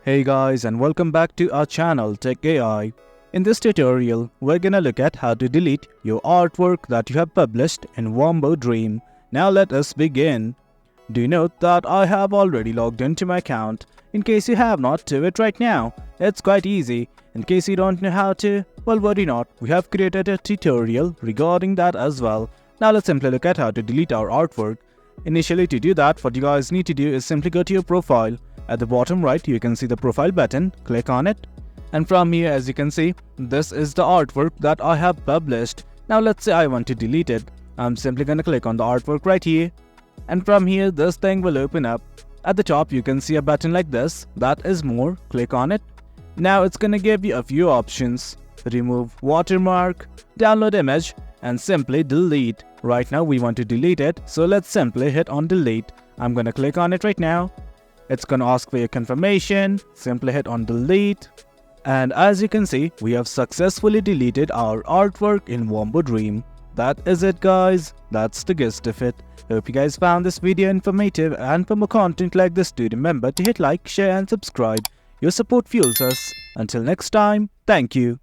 Hey guys, and welcome back to our channel Tech AI. In this tutorial, we're gonna look at how to delete your artwork that you have published in Wombo Dream. Now let us begin. Do note that I have already logged into my account. In case you have not, do it right now. It's quite easy. In case you don't know how to, well, worry not. We have created a tutorial regarding that as well. Now let's simply look at how to delete our artwork. Initially, to do that, what you guys need to do is simply go to your profile. At the bottom right, you can see the profile button. Click on it. And from here, as you can see, this is the artwork that I have published. Now let's say I want to delete it. I'm simply gonna click on the artwork right here. And from here, this thing will open up. At the top, you can see a button like this. That is more. Click on it. Now it's gonna give you a few options. Remove watermark, download image, and simply delete. Right now we want to delete it, so let's simply hit on delete. I'm gonna click on it right now. It's gonna ask for your confirmation. Simply hit on delete. And as you can see, we have successfully deleted our artwork in Wombo Dream. That is it, guys. That's the gist of it. Hope you guys found this video informative, and for more content like this, do remember to hit like, share and subscribe. Your support fuels us. Until next time, thank you.